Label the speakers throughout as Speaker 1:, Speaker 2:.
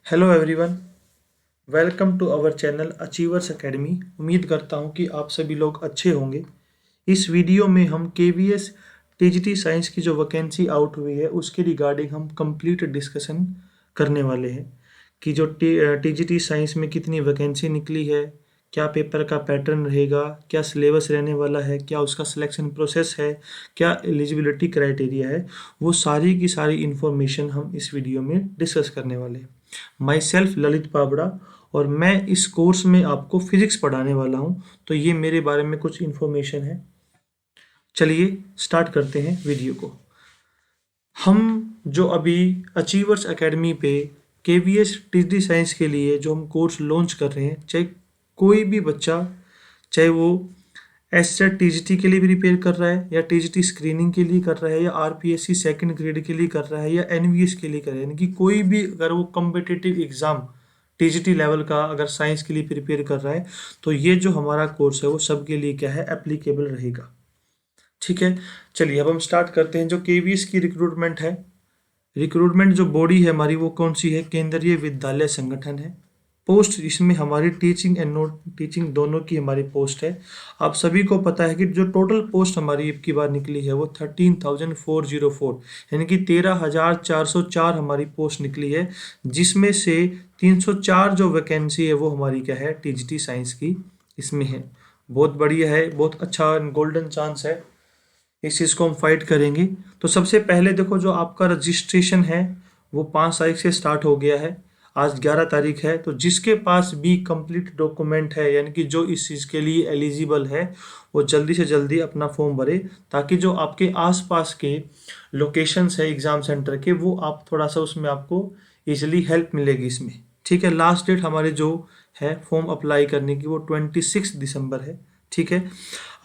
Speaker 1: Hello everyone, welcome to our channel achievers academy. उम्मीद करता हूँ कि आप सभी लोग अच्छे होंगे। इस वीडियो में हम केवीएस टीजीटी साइंस की जो वैकेंसी आउट हुई है उसके रिगार्डिंग हम कंप्लीट डिस्कशन करने वाले हैं कि जो टीजीटी साइंस में कितनी वैकेंसी निकली है, क्या पेपर का पैटर्न रहेगा, क्या सिलेबस रहने वाला है, क्या उसका सिलेक्शन प्रोसेस है, क्या एलिजिबिलिटी क्राइटेरिया है। वो सारी की सारी इन्फॉर्मेशन हम इस वीडियो में डिस्कस करने वाले हैं। माई सेल्फ ललित पाबड़ा, और मैं इस कोर्स में आपको फिजिक्स पढ़ाने वाला हूँ, तो ये मेरे बारे में कुछ इन्फॉर्मेशन है। चलिए स्टार्ट करते हैं वीडियो को। हम जो अभी अचीवर्स एकेडमी पे केवीएस टीजी साइंस के लिए जो हम कोर्स लॉन्च कर रहे हैं, चाहे कोई भी बच्चा, चाहे वो एससेट टीजीटी के लिए भी प्रिपेयर कर रहा है, या टीजीटी स्क्रीनिंग के लिए कर रहा है, या आरपीएससी सेकंड ग्रेड के लिए कर रहा है, या एनवीएस के लिए कर रहा है, यानी कि कोई भी अगर वो कम्पिटिटिव एग्जाम टीजीटी लेवल का अगर साइंस के लिए प्रिपेयर कर रहा है, तो ये जो हमारा कोर्स है वो सबके लिए क्या है, एप्लीकेबल रहेगा। ठीक है, चलिए अब हम स्टार्ट करते हैं। जो केवीएस की रिक्रूटमेंट है, रिक्रूटमेंट जो बॉडी है हमारी वो कौन सी है, केंद्रीय विद्यालय संगठन है। पोस्ट इसमें हमारी टीचिंग एंड नॉन टीचिंग दोनों की हमारी पोस्ट है। आप सभी को पता है कि जो टोटल पोस्ट हमारी अब की बार निकली है वो 13,404, यानी कि 13,404 हमारी पोस्ट निकली है, जिसमें से 304 जो वैकेंसी है वो हमारी क्या है, टीजीटी साइंस की इसमें है। बहुत बढ़िया है, बहुत अच्छा गोल्डन चांस है, इस चीज़ को हम फाइट करेंगे। तो सबसे पहले देखो, जो आपका रजिस्ट्रेशन है वो 5 तारीख से स्टार्ट हो गया है, आज 11 तारीख है। तो जिसके पास भी कंप्लीट डॉक्यूमेंट है, यानी कि जो इस चीज़ के लिए एलिजिबल है, वो जल्दी से जल्दी अपना फॉर्म भरे, ताकि जो आपके आसपास के लोकेशंस है एग्ज़ाम सेंटर के, वो आप थोड़ा सा उसमें आपको ईजिली हेल्प मिलेगी इसमें। ठीक है, लास्ट डेट हमारे जो है फॉर्म अप्लाई करने की वो 26 दिसंबर है। ठीक है,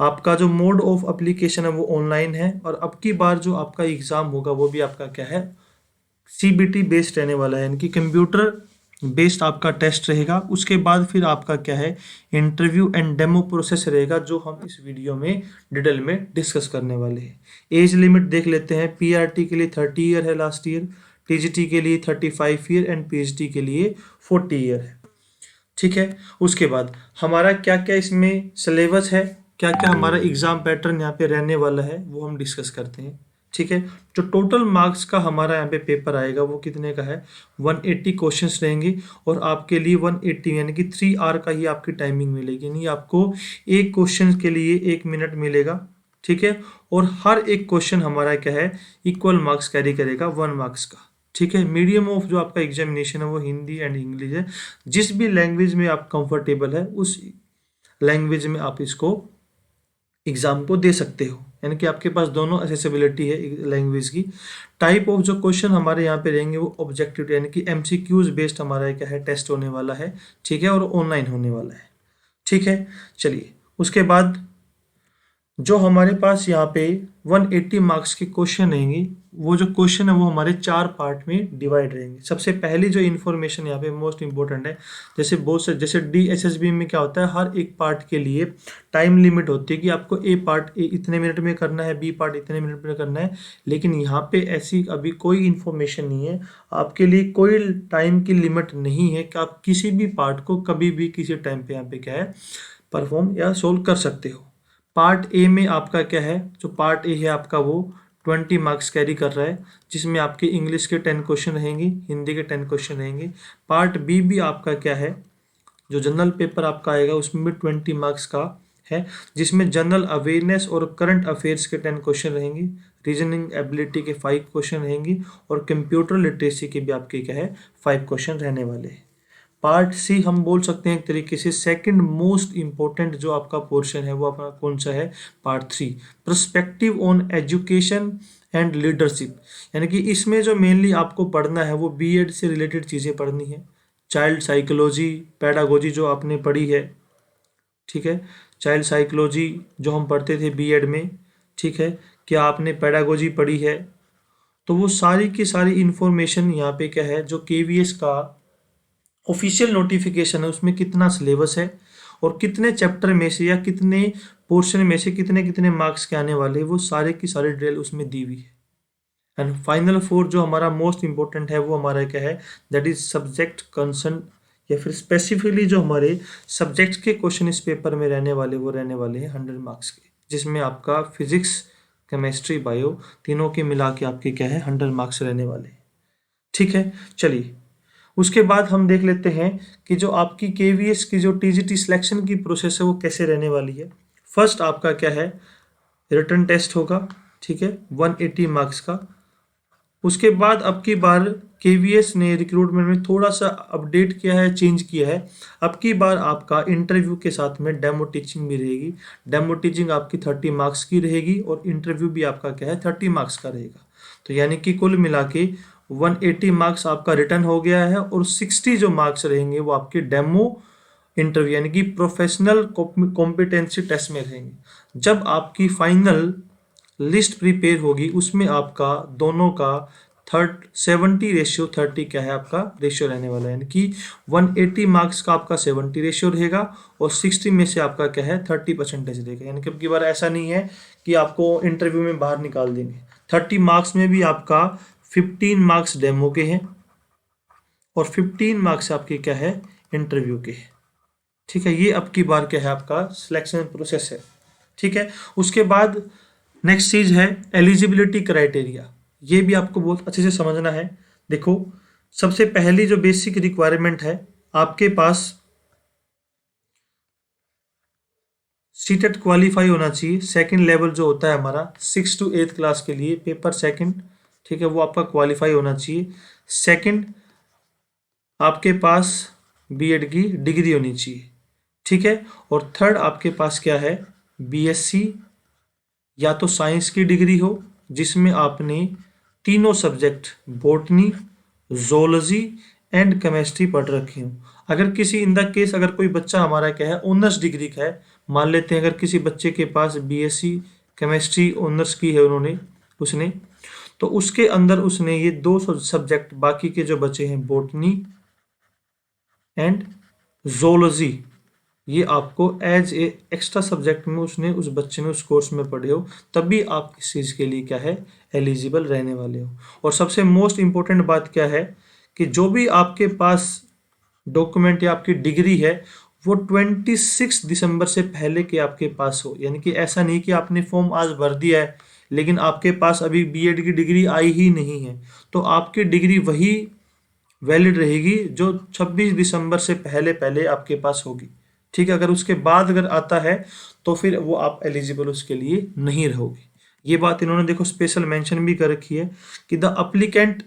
Speaker 1: आपका जो मोड ऑफ एप्लीकेशन है वो ऑनलाइन है, और अब की बार जो आपका एग्ज़ाम होगा वो भी आपका क्या है, सीबीटी बेस्ड रहने वाला है, यानी कि कंप्यूटर बेस्ड आपका टेस्ट रहेगा। उसके बाद फिर आपका क्या है, इंटरव्यू एंड डेमो प्रोसेस रहेगा, जो हम इस वीडियो में डिटेल में डिस्कस करने वाले हैं। एज लिमिट देख लेते हैं। पीआरटी के लिए 30 ईयर है लास्ट ईयर, टीजीटी के लिए 35 ईयर, एंड पीएचडी के लिए 40 ईयर है। ठीक है, उसके बाद हमारा क्या क्या इसमें सिलेबस है, क्या क्या हमारा एग्जाम पैटर्न यहाँ पे रहने वाला है, वो हम डिस्कस करते हैं। ठीक है, जो टोटल मार्क्स का हमारा यहाँ पे पेपर आएगा वो कितने का है, 180 क्वेश्चंस रहेंगे, और आपके लिए 180 यानी कि 3 आवर का ही आपकी टाइमिंग मिलेगी, यानी आपको एक क्वेश्चन के लिए 1 मिनट मिलेगा। ठीक है, और हर एक क्वेश्चन हमारा क्या है, इक्वल मार्क्स कैरी करेगा, 1 मार्क्स का। ठीक है, मीडियम ऑफ जो आपका एग्जामिनेशन है वो हिंदी एंड इंग्लिश है। जिस भी लैंग्वेज में आप कंफर्टेबल है उस लैंग्वेज में आप इसको एग्जाम को दे सकते हो, यानी कि आपके पास दोनों एसेसिबिलिटी है लैंग्वेज की। टाइप ऑफ जो क्वेश्चन हमारे यहाँ पे रहेंगे वो ऑब्जेक्टिव, यानी कि एमसीक्यूज बेस्ड हमारा क्या है, टेस्ट होने वाला है। ठीक है, और ऑनलाइन होने वाला है। ठीक है, चलिए उसके बाद जो हमारे पास यहाँ पे 180 मार्क्स के क्वेश्चन रहेंगे, वो जो क्वेश्चन है वो हमारे 4 पार्ट में डिवाइड रहेंगे। सबसे पहली जो इन्फॉर्मेशन यहाँ पे मोस्ट इंपॉर्टेंट है, जैसे बहुत से जैसे डीएसएसबी में क्या होता है, हर एक पार्ट के लिए टाइम लिमिट होती है कि आपको ए पार्ट इतने मिनट में करना है, बी पार्ट इतने मिनट में करना है। लेकिन यहाँ पे ऐसी अभी कोई इन्फॉर्मेशन नहीं है, आपके लिए कोई टाइम की लिमिट नहीं है कि आप किसी भी पार्ट को कभी भी किसी टाइम पे यहाँ पे क्या है, परफॉर्म या सोल्व कर सकते हो। पार्ट ए में आपका क्या है, जो पार्ट ए है आपका वो 20 मार्क्स कैरी कर रहा है, जिसमें आपके इंग्लिश के 10 क्वेश्चन रहेंगे, हिंदी के 10 क्वेश्चन रहेंगे। पार्ट बी भी आपका क्या है, जो जनरल पेपर आपका आएगा उसमें भी 20 मार्क्स का है, जिसमें जनरल अवेयरनेस और करंट अफेयर्स के 10 क्वेश्चन रहेंगे, रीजनिंग एबिलिटी के 5 क्वेश्चन रहेंगे, और कंप्यूटर लिटरेसी के भी आपके क्या है, 5 क्वेश्चन रहने वाले हैं। पार्ट सी हम बोल सकते हैं एक तरीके से सेकंड मोस्ट इंपॉर्टेंट जो आपका पोर्शन है वो आपका कौन सा है, part 3, perspective on education and leadership. यानी कि इसमें जो मेनली आपको पढ़ना है वो बीएड से रिलेटेड चीज़ें पढ़नी है। चाइल्ड साइकोलॉजी, पेडागोजी जो आपने पढ़ी है, ठीक है, चाइल्ड साइकोलॉजी जो हम पढ़ते थे बीएड में, ठीक है, क्या आपने पेडागोजी पढ़ी है, तो वो सारी की सारी इंफॉर्मेशन यहाँ पे क्या है, जो केवीएस का ऑफिशियल नोटिफिकेशन है उसमें कितना सिलेबस है, और कितने चैप्टर में से या कितने पोर्शन में से कितने कितने मार्क्स के आने वाले हैं, वो सारे की सारी डिटेल उसमें दी हुई है। एंड फाइनल 4 जो हमारा मोस्ट इंपॉर्टेंट है वो हमारा क्या है, दैट इज सब्जेक्ट कंसर्न, या फिर स्पेसिफिकली जो हमारे सब्जेक्ट्स के क्वेश्चन इस पेपर में रहने वाले वो रहने वाले हैं 100 मार्क्स के, जिसमें आपका फिजिक्स, केमिस्ट्री, बायो तीनों के मिला के आपके क्या है 100 मार्क्स रहने वाले हैं। ठीक है, चलिए उसके बाद हम देख लेते हैं कि जो आपकी केवीएस की जो टीजीटी सिलेक्शन की प्रोसेस है वो कैसे रहने वाली है। फर्स्ट आपका क्या है, रिटन टेस्ट होगा, ठीक है, 180 मार्क्स का। उसके बाद अब की बार केवीएस ने रिक्रूटमेंट में थोड़ा सा अपडेट किया है, चेंज किया है। अब की बार आपका इंटरव्यू के साथ में डेमो टीचिंग भी रहेगी। डेमो टीचिंग आपकी 30 मार्क्स की रहेगी और इंटरव्यू भी आपका क्या है 30 मार्क्स का रहेगा। तो यानी कि कुल मिला के 180 मार्क्स आपका रिटर्न हो गया है और 60 जो मार्क्स रहेंगे वो आपके डेमो इंटरव्यू यानी कि प्रोफेशनल कॉम्पिटेंसी टेस्ट में रहेंगे। जब आपकी फाइनल लिस्ट प्रिपेयर होगी उसमें आपका दोनों का 70:30 क्या है आपका रेशियो रहने वाला है, यानी कि 180 मार्क्स का आपका 70 रेशियो रहेगा और 60 में से आपका क्या है 30% रहेगा। यानी कि अब की बार ऐसा नहीं है कि आपको इंटरव्यू में बाहर निकाल देंगे। 30 मार्क्स में भी आपका 15 मार्क्स डेमो के हैं और 15 मार्क्स आपके क्या है इंटरव्यू के हैं। ठीक है, ये अब की बार क्या है आपका सिलेक्शन प्रोसेस है। ठीक है, उसके बाद नेक्स्ट चीज है एलिजिबिलिटी क्राइटेरिया। ये भी आपको बहुत अच्छे से समझना है। देखो, सबसे पहली जो बेसिक रिक्वायरमेंट है, आपके पास सीटेट क्वालिफाई होना चाहिए। सेकंड लेवल जो होता है हमारा 6 to 8 क्लास के लिए पेपर सेकंड, ठीक है, वो आपका क्वालिफाई होना चाहिए। सेकंड, आपके पास बीएड की डिग्री होनी चाहिए, ठीक है। और थर्ड आपके पास क्या है, बीएससी या तो साइंस की डिग्री हो जिसमें आपने तीनों subject botany, zoology and chemistry पढ़ रखे हो। अगर किसी इन द केस अगर कोई बच्चा हमारा क्या है ऑनर्स डिग्री का है, मान लेते हैं अगर किसी बच्चे के पास बीएससी केमिस्ट्री ऑनर्स की है उसने, तो उसके अंदर उसने ये दो सब्जेक्ट बाकी के जो बचे हैं बॉटनी एंड जोलॉजी, ये आपको एज ए एक्स्ट्रा सब्जेक्ट में उसने उस बच्चे ने उस कोर्स में पढ़े हो, तभी आप इस चीज़ के लिए क्या है एलिजिबल रहने वाले हो। और सबसे मोस्ट इम्पोर्टेंट बात क्या है कि जो भी आपके पास डॉक्यूमेंट या आपकी डिग्री है वो 26 दिसंबर से पहले के आपके पास हो। यानी कि ऐसा नहीं कि आपने फॉर्म आज भर दिया है लेकिन आपके पास अभी बीएड की डिग्री आई ही नहीं है, तो आपकी डिग्री वही वैलिड रहेगी जो 26 दिसंबर से पहले पहले आपके पास होगी। ठीक है, अगर उसके बाद अगर आता है तो फिर वो आप एलिजिबल उसके लिए नहीं रहोगे। ये बात इन्होंने देखो स्पेशल मेंशन भी कर रखी है कि the applicant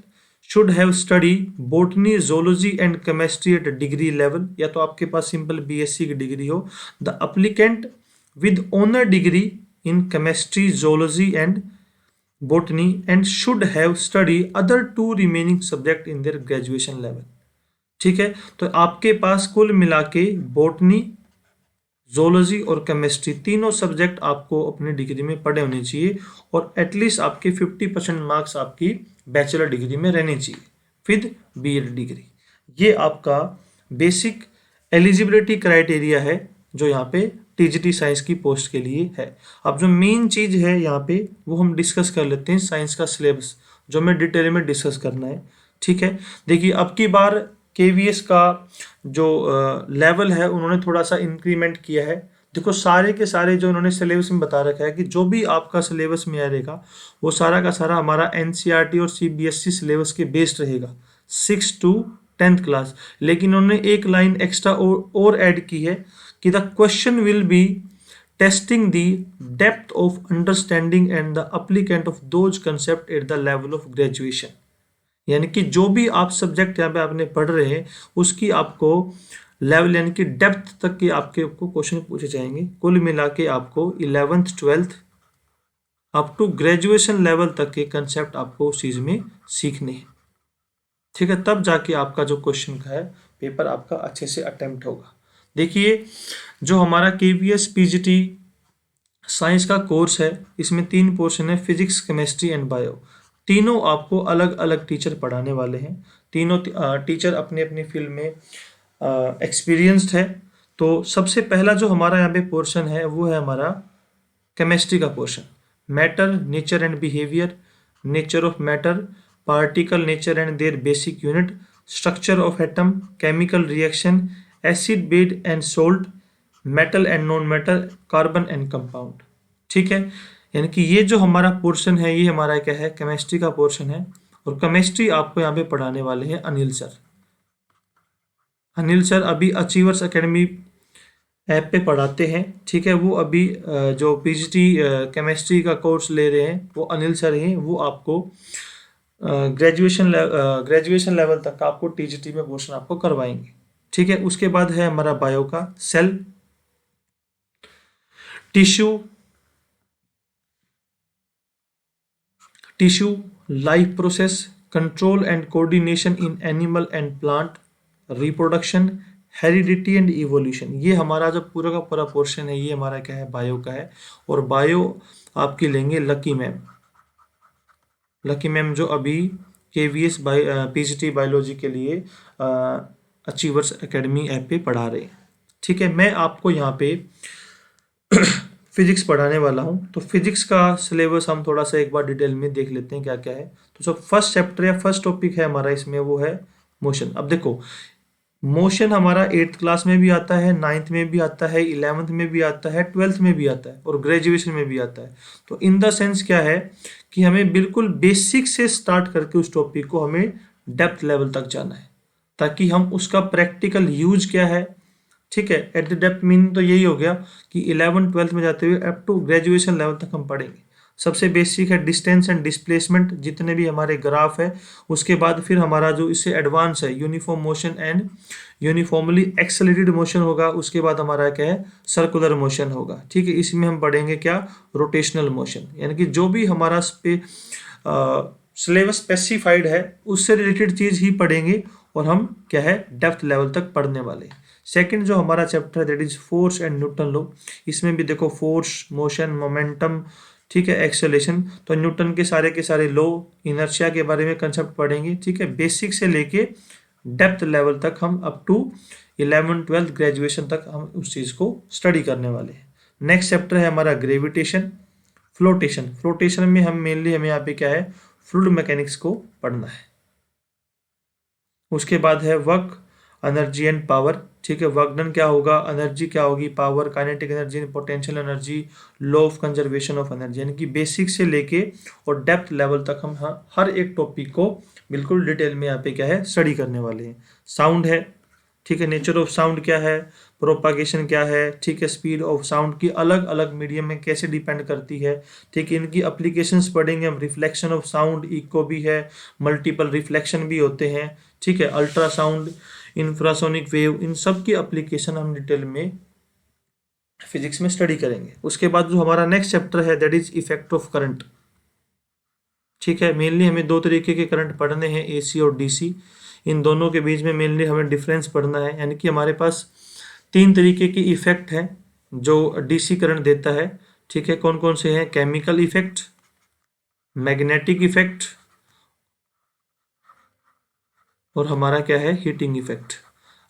Speaker 1: should have study botany, zoology and chemistry at degree level, या तो आपके पास सिंपल बीएससी की डिग्री हो। The applicant with honour degree in chemistry, zoology and botany and should have studied other two remaining subject in their graduation level। ठीक है, तो आपके पास कुल मिला के बॉटनी, जोलॉजी और केमिस्ट्री तीनों सब्जेक्ट आपको अपनी डिग्री में पढ़े होने चाहिए और एटलीस्ट आपके 50% मार्क्स आपकी बैचलर डिग्री में रहने चाहिए विद बीएड डिग्री। ये आपका बेसिक एलिजिबिलिटी क्राइटेरिया है जो यहाँ पे टीजीटी साइंस की पोस्ट के लिए है। अब जो मेन चीज है यहाँ पे वो हम डिस्कस कर लेते हैं, साइंस का सिलेबस जो मैं डिटेल में डिस्कस करना है। ठीक है, देखिए अब की बार केवीएस का जो लेवल है उन्होंने थोड़ा सा इंक्रीमेंट किया है। देखो सारे के सारे जो उन्होंने सिलेबस में बता रखा है कि जो भी आपका सिलेबस में आएगा वो सारा का सारा हमारा एनसीईआरटी और सीबीएसई सिलेबस के बेस्ड रहेगा 6 to 10th क्लास। लेकिन उन्होंने एक लाइन एक्स्ट्रा और ऐड की है कि the question will be testing the depth of understanding and the applicant of those concept at the level of graduation. यानी कि जो भी आप सब्जेक्ट यहाँ पे आपने पढ़ रहे हैं उसकी आपको लेवल यानी कि डेप्थ तक के आपके क्वेश्चन पूछे जाएंगे। कुल मिला के आपको 11th 12th up to graduation level तक के कंसेप्ट आपको उस चीज में सीखने हैं। ठीक है, तब जाके आपका जो क्वेश्चन का है पेपर आपका अच्छे से अटेम्प्ट होगा। देखिए जो हमारा केवीएस पीजीटी साइंस का कोर्स है इसमें 3 पोर्शन है, फिजिक्स, केमिस्ट्री एंड बायो। तीनों आपको अलग अलग टीचर पढ़ाने वाले हैं। तीनों टीचर अपने अपने फील्ड में एक्सपीरियंस्ड है। तो सबसे पहला जो हमारा यहाँ पे पोर्शन है वो है हमारा केमिस्ट्री का portion, matter, nature and behaviour, nature of matter, particle nature and their basic unit, structure of atom, chemical reaction, acid base and salt, metal and non metal, carbon and compound. ठीक है, यानी कि ये जो हमारा portion है ये हमारा क्या है, केमिस्ट्री का पोर्शन है। और केमिस्ट्री आपको यहाँ पे पढ़ाने वाले हैं अनिल सर। अनिल सर अभी अचीवर्स एकेडमी ऐप पे पढ़ाते हैं। ठीक है, वो अभी जो पीजीटी केमिस्ट्री का कोर्स ले रहे हैं वो अनिल सर हैं। वो आपको ग्रेजुएशन लेवल तक आपको टीजीटी में पोर्शन आपको करवाएंगे। ठीक है, उसके बाद है हमारा बायो का cell, tissue, life process, control and coordination in animal and plant, reproduction, heredity and evolution. ये हमारा जो पूरा का पूरा पोर्शन है ये हमारा क्या है, बायो का है। और बायो आपकी लेंगे लकी मैम। लकी मैम जो अभी केवीएस पीजीटी बायोलॉजी के लिए अचीवर्स एकेडमी ऐप पे पढ़ा रहे हैं। ठीक है, मैं आपको यहाँ पे फिजिक्स पढ़ाने वाला हूँ। तो फिजिक्स का सिलेबस हम थोड़ा सा एक बार डिटेल में देख लेते हैं क्या क्या है। तो जो फर्स्ट चैप्टर या फर्स्ट टॉपिक है हमारा इसमें वो है मोशन। अब देखो, मोशन हमारा 8th क्लास में भी आता है, 9th में भी आता है, 11th में भी आता है, 12th में भी आता है और ग्रेजुएशन में भी आता है। तो इन द सेंस क्या है कि हमें बिल्कुल बेसिक से स्टार्ट करके उस टॉपिक को हमें डेप्थ लेवल तक जाना है, ताकि हम उसका प्रैक्टिकल यूज क्या है। ठीक है, एट द डेप्थ मीन तो यही हो गया कि 11 12th में जाते हुए अप टू ग्रेजुएशन लेवल तक हम पढ़ेंगे। सबसे बेसिक है डिस्टेंस एंड डिस्प्लेसमेंट, जितने भी हमारे ग्राफ है। उसके बाद फिर हमारा जो इससे एडवांस है uniform motion and uniformly accelerated motion होगा। उसके बाद हमारा क्या है, सर्कुलर मोशन होगा। ठीक है, इसमें हम पढ़ेंगे क्या, रोटेशनल मोशन। यानी कि जो भी हमारा सिलेबस स्पेसिफाइड है उससे रिलेटेड चीज ही पढ़ेंगे और हम क्या है डेप्थ लेवल तक पढ़ने वाले हैं। सेकंड जो हमारा चैप्टर है that is force and Newton law. इसमें भी देखो फोर्स, मोशन, मोमेंटम, ठीक है, एक्सेलेरेशन। तो न्यूटन के सारे लॉ, इनर्शिया के बारे में कंसेप्ट पढ़ेंगे। ठीक है, बेसिक से लेके डेप्थ लेवल तक हम अप टू 11 12 ग्रेजुएशन तक हम उस चीज को स्टडी करने वाले हैं। नेक्स्ट चैप्टर है हमारा ग्रेविटेशन, फ्लोटेशन। फ्लोटेशन में हम मेनली हमें यहाँ पे क्या है, फ्लूइड मैकेनिक्स को पढ़ना है। उसके बाद है वर्क, एनर्जी एंड पावर। ठीक है, वर्क डन क्या होगा, एनर्जी क्या होगी, power, kinetic energy, potential energy, law of conservation of energy. यानी कि बेसिक से लेके और डेप्थ लेवल तक हम हर एक टॉपिक को बिल्कुल डिटेल में यहाँ पे क्या है स्टडी करने वाले हैं। साउंड है, ठीक है, नेचर ऑफ साउंड क्या है, प्रोपागेशन क्या है, ठीक है, स्पीड ऑफ साउंड की अलग अलग मीडियम में कैसे डिपेंड करती है। ठीक है, इनकी एप्लीकेशंस पढ़ेंगे हम। रिफ्लेक्शन ऑफ साउंड, इको भी है, मल्टीपल रिफ्लेक्शन भी होते हैं। ठीक है, अल्ट्रासाउंड, इंफ्रासोनिक वेव, इन सब की एप्लीकेशन हम डिटेल में फिजिक्स में स्टडी करेंगे। उसके बाद जो हमारा नेक्स्ट चैप्टर है that is effect of current. ठीक है, मेनली हमें दो तरीके के करंट पढ़ने हैं, एसी और डीसी। इन दोनों के बीच में मेनली हमें डिफरेंस पढ़ना है। यानी कि हमारे पास 3 तरीके की इफेक्ट हैं जो डीसी करंट देता है। ठीक है, कौन कौन से हैं, केमिकल इफेक्ट, मैग्नेटिक इफेक्ट और हमारा क्या है, हीटिंग इफेक्ट।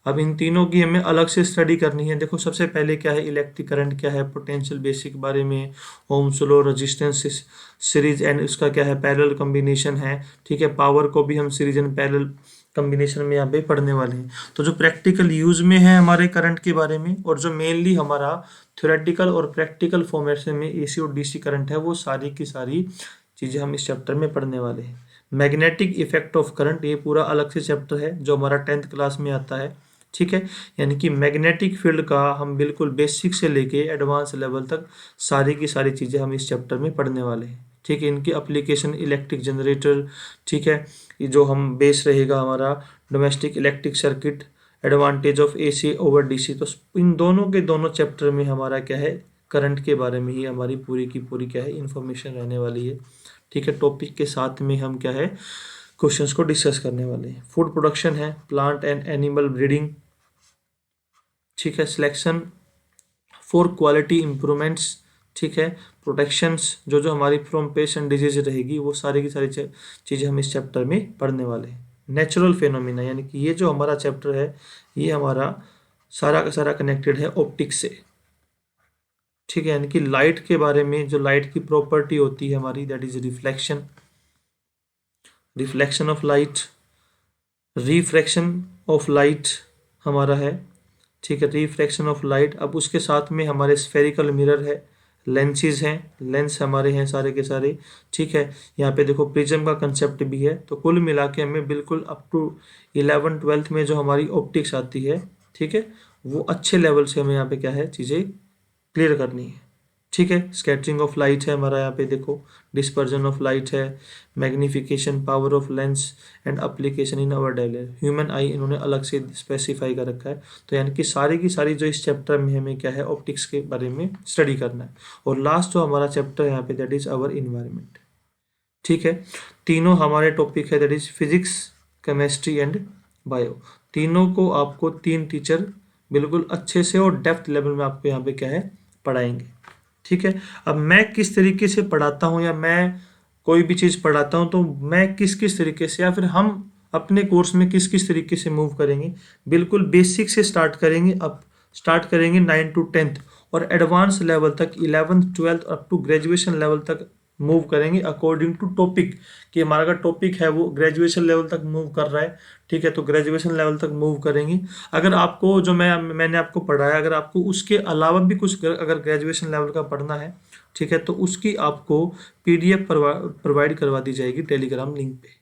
Speaker 1: अब इन तीनों की हमें अलग से स्टडी करनी है। देखो सबसे पहले क्या है, इलेक्ट्रिक करंट क्या है, पोटेंशियल बेसिक बारे में, Ohm's law, resistance series and उसका क्या है, पैरेलल कॉम्बिनेशन है। ठीक है, पावर को भी हम सीरीज एंड पैरेलल कॉम्बिनेशन में यहाँ पे पढ़ने वाले हैं। तो जो प्रैक्टिकल यूज में है हमारे करंट के बारे में, और जो मेनली हमारा थ्योरेटिकल और प्रैक्टिकल फॉर्मेट में एसी और डीसी करंट है, वो सारी की सारी चीज़ें हम इस चैप्टर में पढ़ने वाले हैं। मैग्नेटिक इफेक्ट ऑफ करंट ये पूरा अलग से चैप्टर है जो हमारा 10th क्लास में आता है। ठीक है, यानी कि मैग्नेटिक फील्ड का हम बिल्कुल बेसिक से लेके एडवांस लेवल तक सारी की सारी चीज़ें हम इस चैप्टर में पढ़ने वाले हैं। ठीक है, इनकी एप्लीकेशन, इलेक्ट्रिक जनरेटर, ठीक है, ये जो हम बेस रहेगा हमारा domestic electric circuit, advantage of AC over DC. तो इन दोनों के दोनों चैप्टर में हमारा क्या है, करंट के बारे में ही हमारी पूरी की पूरी क्या है इन्फॉर्मेशन रहने वाली है। ठीक है, टॉपिक के साथ में हम क्या है क्वेश्चंस को डिस्कस करने वाले हैं। फूड प्रोडक्शन है, प्लांट एंड एनिमल ब्रीडिंग। ठीक है, सिलेक्शन फॉर क्वालिटी इम्प्रूवमेंट्स। ठीक है, प्रोटेक्शंस जो जो हमारी फ्रॉम पेस्ट एंड डिजीज रहेगी, वो सारी की सारी चीज़ें हम इस चैप्टर में पढ़ने वाले हैं। नेचुरल फेनोमिना, यानी कि ये जो हमारा चैप्टर है ये हमारा सारा का सारा कनेक्टेड है ऑप्टिक्स से। ठीक है, यानी कि लाइट के बारे में, जो लाइट की प्रॉपर्टी होती है हमारी that is reflection. Reflection of light, refraction of light हमारा है, ठीक है, रिफ्रैक्शन ऑफ लाइट। अब उसके साथ में हमारे स्फेरिकल मिरर है, लेंसेज हैं, लेंस हमारे हैं सारे के सारे, ठीक है। यहाँ पे देखो प्रिज्म का कंसेप्ट भी है। तो कुल मिला के हमें बिल्कुल अप टू 11th-12th में जो हमारी ऑप्टिक्स आती है, ठीक है, वो अच्छे लेवल से हमें यहाँ पे क्या है चीज़ें क्लियर करनी है, ठीक है। स्कैटरिंग ऑफ लाइट है हमारा, यहाँ पे देखो डिस्पर्जन ऑफ लाइट है, magnification power of lens and application in our daily human eye, इन्होंने अलग से स्पेसिफाई कर रखा है। तो यानी कि सारी की सारी जो इस चैप्टर में हमें क्या है ऑप्टिक्स के बारे में स्टडी करना है। और लास्ट जो हमारा चैप्टर यहाँ पे दैट इज आवर इन्वायरमेंट, ठीक है। तीनों हमारे टॉपिक है that is physics, chemistry and bio. तीनों को आपको 3 टीचर बिल्कुल अच्छे से और डेप्थ लेवल में आपको यहाँ पे क्या है पढ़ाएंगे, ठीक है। अब मैं किस तरीके से पढ़ाता हूँ या मैं कोई भी चीज़ पढ़ाता हूँ तो मैं किस किस तरीके से या फिर हम अपने कोर्स में किस किस तरीके से मूव करेंगे, बिल्कुल बेसिक से स्टार्ट करेंगे। अब स्टार्ट करेंगे 9 to 10th और एडवांस लेवल तक 11th-12th up to graduation level तक मूव करेंगे अकॉर्डिंग टू टॉपिक, कि हमारा अगर टॉपिक है वो ग्रेजुएशन लेवल तक मूव कर रहा है, ठीक है, तो ग्रेजुएशन लेवल तक मूव करेंगे। अगर आपको जो मैंने आपको पढ़ाया अगर आपको उसके अलावा भी कुछ अगर ग्रेजुएशन लेवल का पढ़ना है, ठीक है, तो उसकी आपको पीडीएफ प्रोवाइड करवा दी जाएगी टेलीग्राम लिंक पे,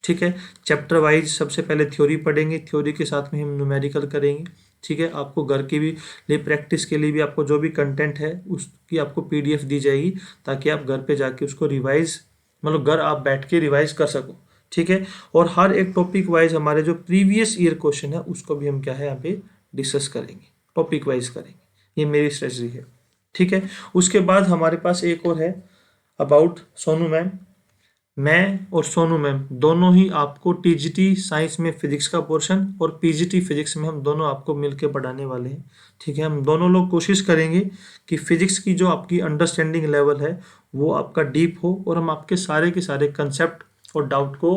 Speaker 1: ठीक है। चैप्टर वाइज सबसे पहले थ्योरी पढ़ेंगे, थ्योरी के साथ में हम न्यूमेरिकल करेंगे, ठीक है। आपको घर के भी लिए प्रैक्टिस के लिए भी आपको जो भी कंटेंट है उसकी आपको पीडीएफ दी जाएगी, ताकि आप घर पे जाके उसको रिवाइज मतलब घर आप बैठ के रिवाइज कर सको, ठीक है। और हर एक टॉपिक वाइज हमारे जो प्रीवियस ईयर क्वेश्चन है उसको भी हम क्या है यहाँ पे डिस्कस करेंगे, टॉपिक वाइज करेंगे। ये मेरी स्ट्रेटजी है, ठीक है। उसके बाद हमारे पास एक और है अबाउट सोनू मैम। मैं और सोनू मैम दोनों ही आपको टीजीटी साइंस में फिजिक्स का पोर्शन और पीजीटी फिजिक्स में हम दोनों आपको मिलके पढ़ाने वाले हैं, ठीक है। हम दोनों लोग कोशिश करेंगे कि फिजिक्स की जो आपकी अंडरस्टैंडिंग लेवल है वो आपका डीप हो और हम आपके सारे के सारे कंसेप्ट और डाउट को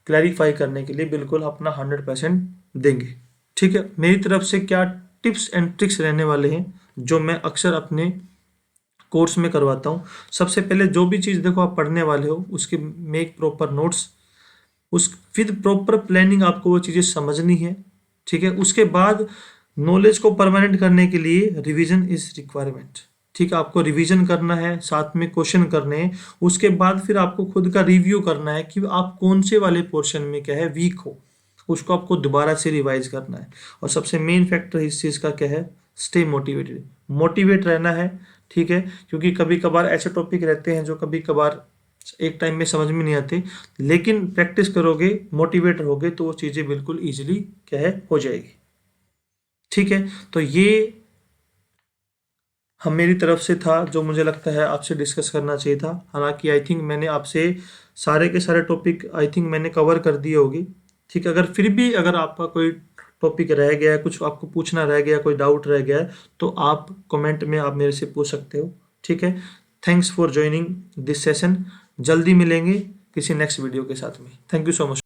Speaker 1: क्लैरिफाई करने के लिए बिल्कुल अपना 100% देंगे, ठीक है। मेरी तरफ से क्या टिप्स एंड ट्रिक्स रहने वाले हैं जो मैं अक्सर अपने कोर्स में करवाता हूँ। सबसे पहले जो भी चीज़ देखो आप पढ़ने वाले हो उसके मेक प्रॉपर नोट्स, उस विद प्रॉपर प्लानिंग आपको वो चीज़ें समझनी है, ठीक है। उसके बाद नॉलेज को परमानेंट करने के लिए रिवीजन इज रिक्वायरमेंट, ठीक है। आपको रिवीजन करना है, साथ में क्वेश्चन करने हैं। उसके बाद फिर आपको खुद का रिव्यू करना है कि आप कौन से वाले पोर्शन में क्या है वीक हो, उसको आपको दोबारा से रिवाइज करना है। और सबसे मेन फैक्टर इस चीज़ का क्या है, स्टे मोटिवेटेड, मोटिवेट रहना है, ठीक है। क्योंकि कभी कभार ऐसे टॉपिक रहते हैं जो कभी कभार एक टाइम में समझ में नहीं आते, लेकिन प्रैक्टिस करोगे मोटिवेट रहोगे तो वो चीज़ें बिल्कुल ईजिली क्या है हो जाएगी, ठीक है। तो ये हम मेरी तरफ से था जो मुझे लगता है आपसे डिस्कस करना चाहिए था। हालांकि आई थिंक मैंने आपसे सारे के सारे टॉपिक आई थिंक मैंने कवर कर दिए होगी, ठीक है। अगर फिर भी अगर आपका कोई टॉपिक रह गया है, कुछ आपको पूछना रह गया, कोई डाउट रह गया है, तो आप कमेंट में आप मेरे से पूछ सकते हो, ठीक है। Thanks for joining this session. जल्दी मिलेंगे किसी नेक्स्ट वीडियो के साथ में। Thank you so much.